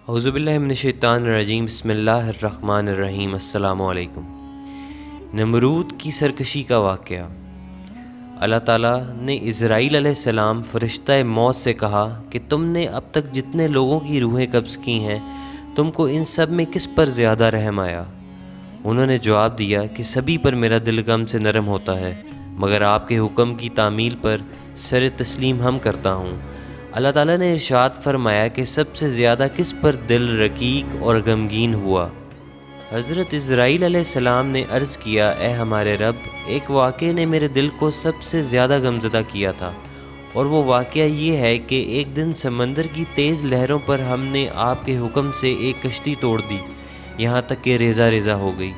اعوذ باللہ من الشیطان الرجیم بسم اللہ الرحمن الرحیم السلام علیکم۔ نمرود کی سرکشی کا واقعہ۔ اللہ تعالیٰ نے عزرائیل علیہ السلام فرشتہ موت سے کہا کہ تم نے اب تک جتنے لوگوں کی روحیں قبض کی ہیں تم کو ان سب میں کس پر زیادہ رحم آیا؟ انہوں نے جواب دیا کہ سبھی پر میرا دل غم سے نرم ہوتا ہے، مگر آپ کے حکم کی تعمیل پر سر تسلیم ہم کرتا ہوں۔ اللہ تعالیٰ نے ارشاد فرمایا کہ سب سے زیادہ کس پر دل رقیق اور غمگین ہوا؟ حضرت عزرائیل علیہ السلام نے عرض کیا، اے ہمارے رب، ایک واقعے نے میرے دل کو سب سے زیادہ غمزدہ کیا تھا، اور وہ واقعہ یہ ہے کہ ایک دن سمندر کی تیز لہروں پر ہم نے آپ کے حکم سے ایک کشتی توڑ دی، یہاں تک کہ ریزہ ریزہ ہو گئی۔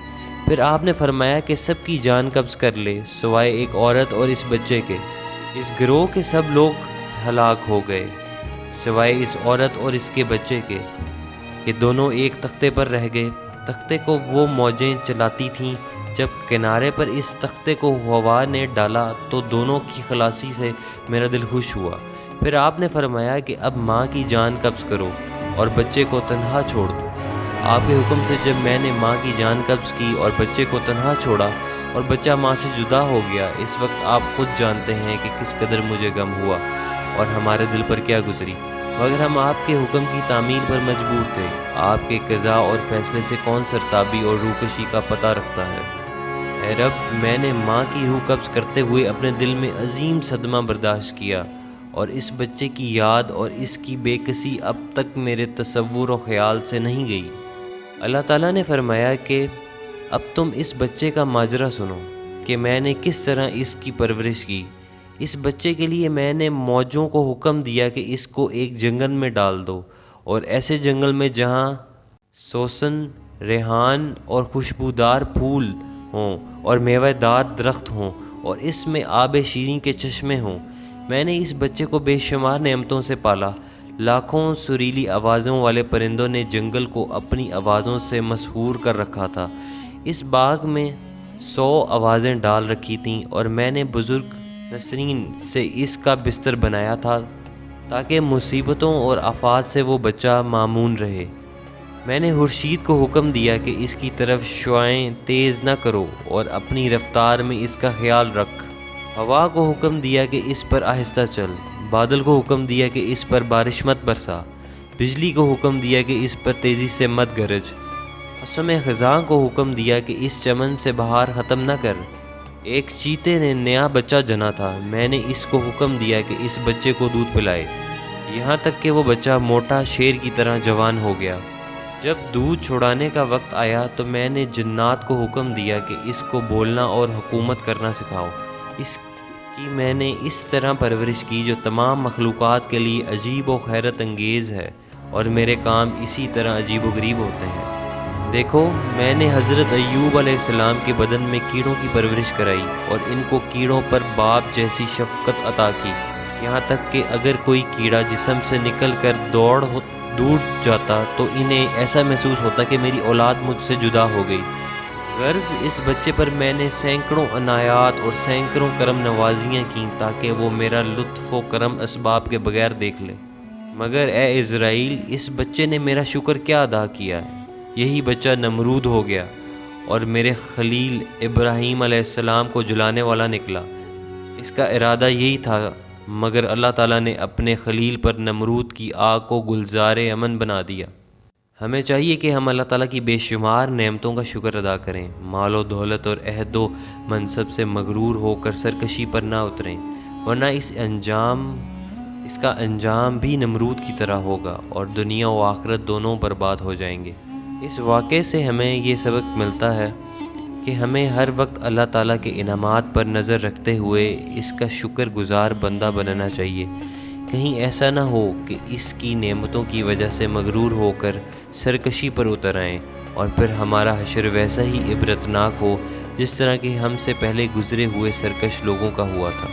پھر آپ نے فرمایا کہ سب کی جان قبض کر لے سوائے ایک عورت اور اس بچے کے۔ اس گروہ کے سب لوگ ہلاک ہو گئے سوائے اس عورت اور اس کے بچے کے، کہ دونوں ایک تختے پر رہ گئے۔ تختے کو وہ موجیں چلاتی تھیں، جب کنارے پر اس تختے کو ہوا نے ڈالا تو دونوں کی خلاصی سے میرا دل خوش ہوا۔ پھر آپ نے فرمایا کہ اب ماں کی جان قبض کرو اور بچے کو تنہا چھوڑ دو۔ آپ کے حکم سے جب میں نے ماں کی جان قبض کی اور بچے کو تنہا چھوڑا اور بچہ ماں سے جدا ہو گیا، اس وقت آپ خود جانتے ہیں کہ کس قدر مجھے غم ہوا اور ہمارے دل پر کیا گزری، مگر ہم آپ کے حکم کی تعمیل پر مجبور تھے۔ آپ کے قضاء اور فیصلے سے کون سرتابی اور روکشی کا پتہ رکھتا ہے؟ اے رب، میں نے ماں کی روح قبض کرتے ہوئے اپنے دل میں عظیم صدمہ برداشت کیا، اور اس بچے کی یاد اور اس کی بے کسی اب تک میرے تصور و خیال سے نہیں گئی۔ اللہ تعالیٰ نے فرمایا کہ اب تم اس بچے کا ماجرا سنو کہ میں نے کس طرح اس کی پرورش کی۔ اس بچے کے لیے میں نے موجوں کو حکم دیا کہ اس کو ایک جنگل میں ڈال دو، اور ایسے جنگل میں جہاں سوسن، ریحان اور خوشبودار پھول ہوں اور میوہ دار درخت ہوں، اور اس میں آب شیریں کے چشمے ہوں۔ میں نے اس بچے کو بے شمار نعمتوں سے پالا۔ لاکھوں سریلی آوازوں والے پرندوں نے جنگل کو اپنی آوازوں سے مسحور کر رکھا تھا۔ اس باغ میں 100 آوازیں ڈال رکھی تھیں، اور میں نے بزرگ نسرین سے اس کا بستر بنایا تھا تاکہ مصیبتوں اور آفات سے وہ بچہ مامون رہے۔ میں نے خورشید کو حکم دیا کہ اس کی طرف شعاعیں تیز نہ کرو اور اپنی رفتار میں اس کا خیال رکھ۔ ہوا کو حکم دیا کہ اس پر آہستہ چل۔ بادل کو حکم دیا کہ اس پر بارش مت برسا۔ بجلی کو حکم دیا کہ اس پر تیزی سے مت گرج۔ حسم خزاں کو حکم دیا کہ اس چمن سے بہار ختم نہ کر۔ ایک چیتے نے نیا بچہ جنا تھا، میں نے اس کو حکم دیا کہ اس بچے کو دودھ پلائے، یہاں تک کہ وہ بچہ موٹا شیر کی طرح جوان ہو گیا۔ جب دودھ چھڑانے کا وقت آیا تو میں نے جنات کو حکم دیا کہ اس کو بولنا اور حکومت کرنا سکھاؤ۔ اس کی میں نے اس طرح پرورش کی جو تمام مخلوقات کے لیے عجیب و حیرت انگیز ہے، اور میرے کام اسی طرح عجیب و غریب ہوتے ہیں۔ دیکھو، میں نے حضرت ایوب علیہ السلام کے بدن میں کیڑوں کی پرورش کرائی اور ان کو کیڑوں پر باپ جیسی شفقت عطا کی، یہاں تک کہ اگر کوئی کیڑا جسم سے نکل کر دور جاتا تو انہیں ایسا محسوس ہوتا کہ میری اولاد مجھ سے جدا ہو گئی۔ غرض اس بچے پر میں نے سینکڑوں عنایات اور سینکڑوں کرم نوازیاں کیں تاکہ وہ میرا لطف و کرم اسباب کے بغیر دیکھ لے، مگر اے عزرائیل، اس بچے نے میرا شکر کیا ادا کیا ہے؟ یہی بچہ نمرود ہو گیا اور میرے خلیل ابراہیم علیہ السلام کو جلانے والا نکلا۔ اس کا ارادہ یہی تھا، مگر اللہ تعالیٰ نے اپنے خلیل پر نمرود کی آگ کو گلزار امن بنا دیا۔ ہمیں چاہیے کہ ہم اللہ تعالیٰ کی بے شمار نعمتوں کا شکر ادا کریں، مال و دولت اور عہد و منصب سے مغرور ہو کر سرکشی پر نہ اتریں، ورنہ اس کا انجام بھی نمرود کی طرح ہوگا اور دنیا و آخرت دونوں برباد ہو جائیں گے۔ اس واقعے سے ہمیں یہ سبق ملتا ہے کہ ہمیں ہر وقت اللہ تعالیٰ کے انعامات پر نظر رکھتے ہوئے اس کا شکر گزار بندہ بننا چاہیے۔ کہیں ایسا نہ ہو کہ اس کی نعمتوں کی وجہ سے مغرور ہو کر سرکشی پر اتر آئیں، اور پھر ہمارا حشر ویسا ہی عبرتناک ہو جس طرح کہ ہم سے پہلے گزرے ہوئے سرکش لوگوں کا ہوا تھا۔